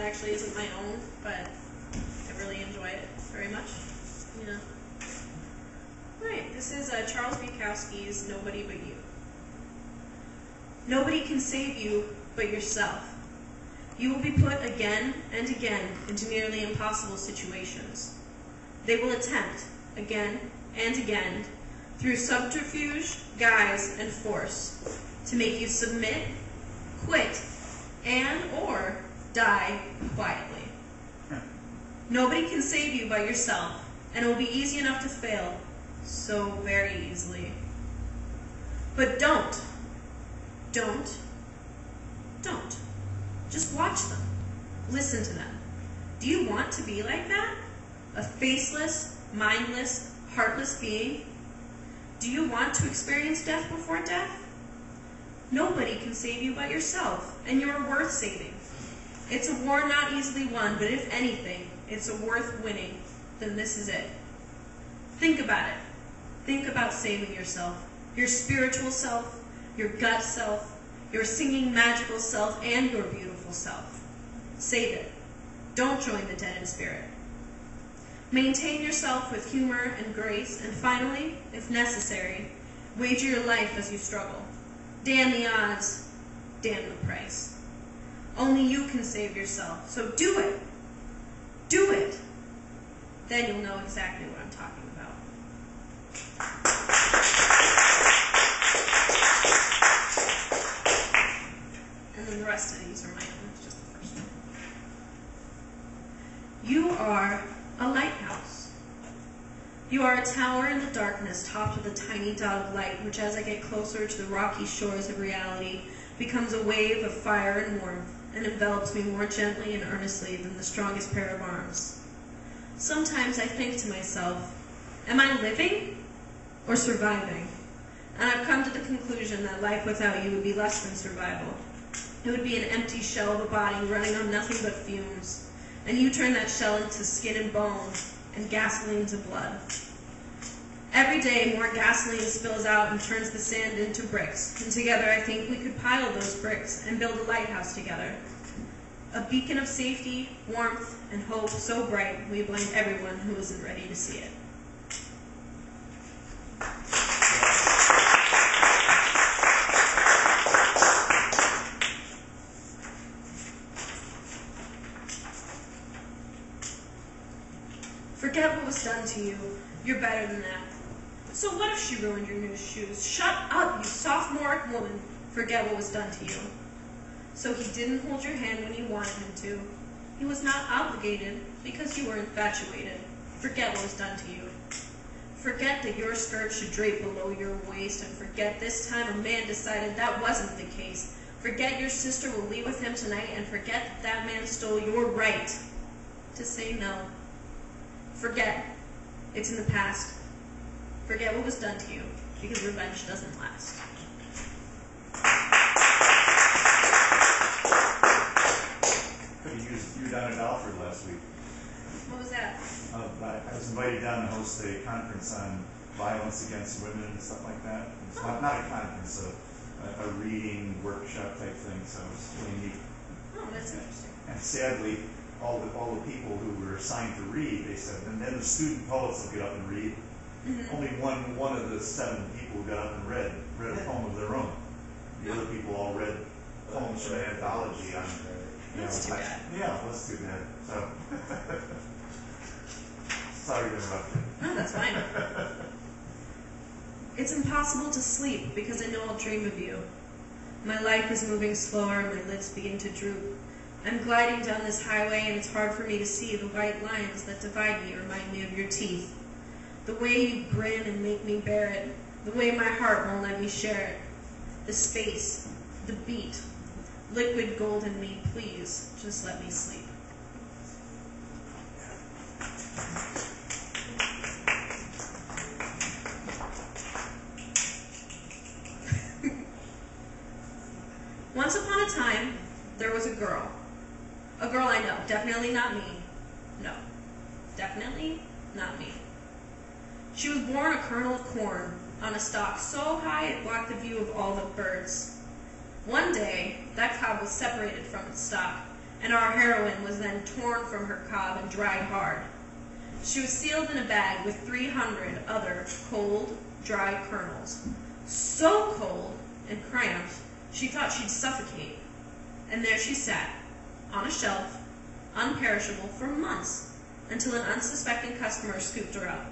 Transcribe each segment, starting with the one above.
actually isn't my own, but I really enjoy it very much. Yeah. Alright, this is Charles Bukowski's Nobody But You. Nobody can save you but yourself. You will be put again and again into nearly impossible situations. They will attempt, again and again, through subterfuge, guise, and force, to make you submit, quit, and or die quietly. Nobody can save you but yourself, and it will be easy enough to fail, so very easily. But don't. Just watch them. Listen to them. Do you want to be like that? A faceless, mindless, heartless being? Do you want to experience death before death? Nobody can save you but yourself, and you are worth saving. It's a war not easily won, but if anything, it's a worth winning, then this is it. Think about it. Think about saving yourself, your spiritual self, your gut self, your singing magical self, and your beautiful self. Save it. Don't join the dead in spirit. Maintain yourself with humor and grace, and finally, if necessary, wager your life as you struggle. Damn the odds, damn the price. Only you can save yourself, so do it. Do it. Then you'll know exactly what I'm talking about. And then the rest of these are my own. It's just the first one. You are a lighthouse. You are a tower in the darkness topped with a tiny dot of light, which as I get closer to the rocky shores of reality, becomes a wave of fire and warmth, and envelops me more gently and earnestly than the strongest pair of arms. Sometimes I think to myself, am I living or surviving? And I've come to the conclusion that life without you would be less than survival. It would be an empty shell of a body running on nothing but fumes, and you turn that shell into skin and bone, and gasoline to blood. Every day more gasoline spills out and turns the sand into bricks, and together I think we could pile those bricks and build a lighthouse together. A beacon of safety, warmth, and hope so bright we blind everyone who isn't ready to see it. Forget what was done to you. You're better than that. So what if she ruined your new shoes? Shut up, you sophomoric woman. Forget what was done to you. So he didn't hold your hand when you wanted him to. He was not obligated because you were infatuated. Forget what was done to you. Forget that your skirt should drape below your waist, and forget this time a man decided that wasn't the case. Forget your sister will leave with him tonight, and forget that that man stole your right to say no. Forget. It's in the past. Forget what was done to you, because revenge doesn't last. You were down at Alfred last week. What was that? I was invited down to host a conference on violence against women and stuff like that. It's not a conference, a reading workshop type thing, so it was really neat. Oh, that's interesting. And sadly, all the people who were assigned to read, they said, and then the student poets will get up and read. Mm-hmm. Only one of the 7 people who got up and read a poem of their own. The other people all read poems from an anthology on. That's too bad. Yeah, that's too bad. So, sorry to interrupt you. No, that's fine. It's impossible to sleep because I know I'll dream of you. My life is moving slower and my lids begin to droop. I'm gliding down this highway and it's hard for me to see the white lines that divide me remind me of your teeth. The way you grin and make me bear it. The way my heart won't let me share it. The space. The beat. Liquid gold in me, please, just let me sleep. Once upon a time, there was a girl. A girl I know, definitely not me. No, definitely not me. She was born a kernel of corn on a stalk so high it blocked the view of all the birds. One day, that cob was separated from its stalk, and our heroine was then torn from her cob and dried hard. She was sealed in a bag with 300 other cold, dry kernels, so cold and cramped she thought she'd suffocate. And there she sat, on a shelf, unperishable for months, until an unsuspecting customer scooped her up.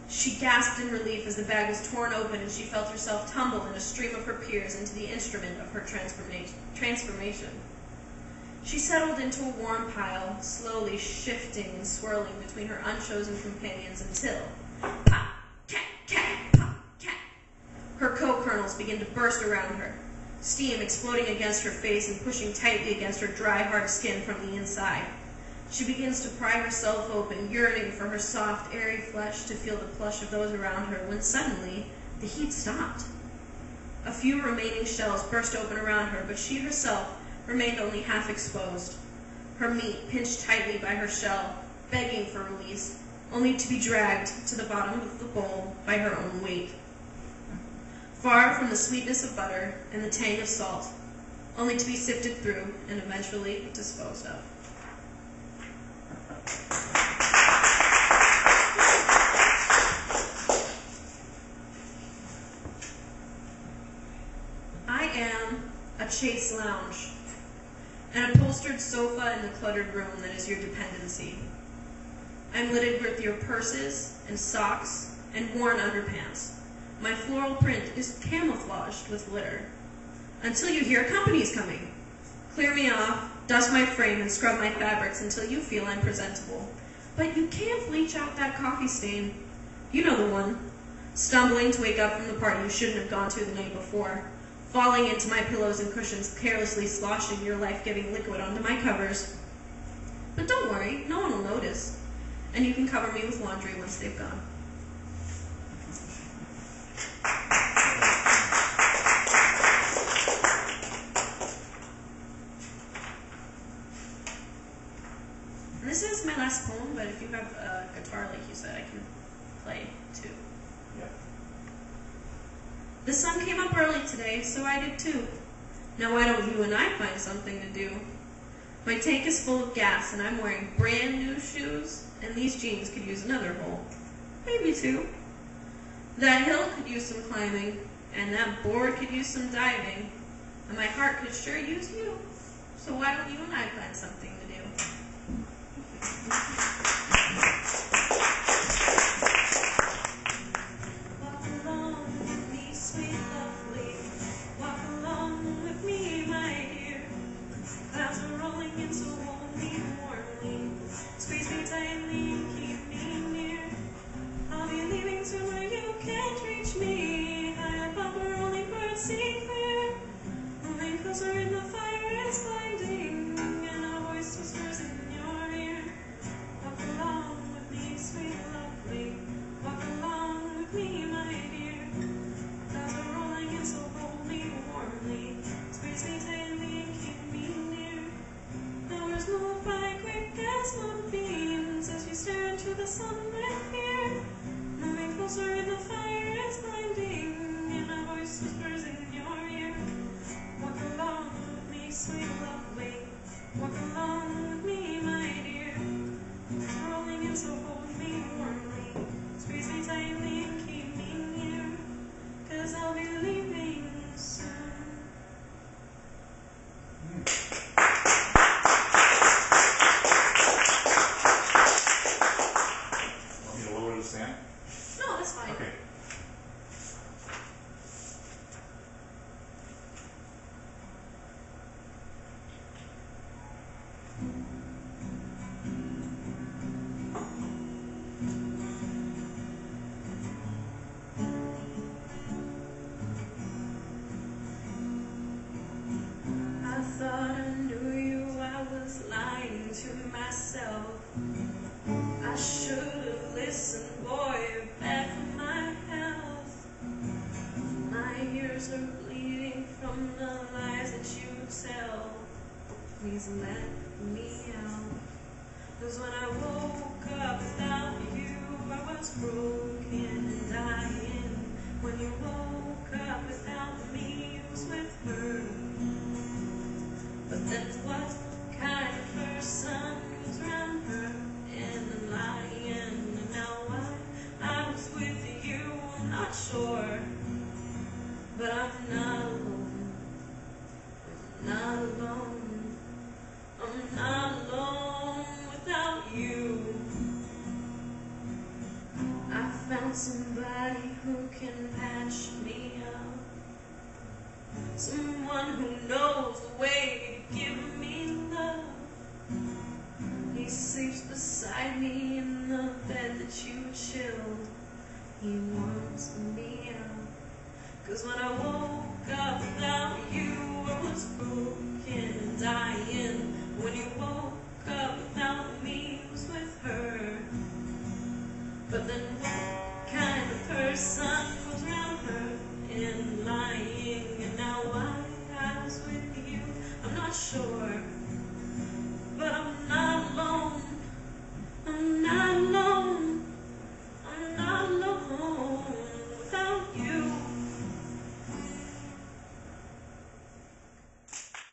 She gasped in relief as the bag was torn open and she felt herself tumble in a stream of her peers into the instrument of her transformation. She settled into a warm pile, slowly shifting and swirling between her unchosen companions until, pop, cat, cat, pop, cat, her co-kernels began to burst around her, steam exploding against her face and pushing tightly against her dry, hard skin from the inside. She begins to pry herself open, yearning for her soft, airy flesh to feel the plush of those around her, when suddenly the heat stopped. A few remaining shells burst open around her, but she herself remained only half exposed, her meat pinched tightly by her shell, begging for release, only to be dragged to the bottom of the bowl by her own weight. Far from the sweetness of butter and the tang of salt, only to be sifted through and eventually disposed of. I am a chaise lounge, an upholstered sofa in the cluttered room that is your dependency. I'm littered with your purses and socks and worn underpants. My floral print is camouflaged with litter. Until you hear company's coming. Clear me off, dust my frame, and scrub my fabrics until you feel I'm presentable. But you can't bleach out that coffee stain. You know the one. Stumbling to wake up from the party you shouldn't have gone to the night before. Falling into my pillows and cushions, carelessly sloshing your life-giving liquid onto my covers. But don't worry, no one will notice. And you can cover me with laundry once they've gone. And this is my last poem, but if you have a guitar, like you said, I can play too. Yeah. The sun came up early today, so I did too. Now why don't you and I find something to do? My tank is full of gas, and I'm wearing brand new shoes, and these jeans could use another hole. Maybe two. That hill could use some climbing, and that board could use some diving, and my heart could sure use you. So why don't you and I find something to do? Walk along with me, sweet lovely. Walk along with me, my dear. Clouds are rolling in, so hold me warmly. Squeeze me tightly and keep me near. I'll be leaving soon where you can't reach me. High above where only birds sing clear. Moving closer in the fire is blinding, and a voice whispers in your ear. Walk along with me, sweet lovely. Walk along with me, my dear. Clouds are rolling in, so hold me warmly. Squeeze me tightly and keep me near. Hours move by quick as moonbeams as you stare into the sun with fear. Moving closer in the fire is blinding, and a voice whispers in your ear. Walk along with me, sweet lovely. Walk along with me, my dear. Rolling in, so hold me warmly. Squeeze me tightly and keep me near, 'cause I'll be leaving soon. Want me to lower the stand? No, that's fine. Okay. I thought I knew you, I was lying to myself. I should have listened, boy, you're bad for my health. My ears are bleeding from the lies that you tell. Please let me out. 'Cause when I woke up without you, I was broken and dying. When you woke up without me, it was with her. But that's what dying when you woke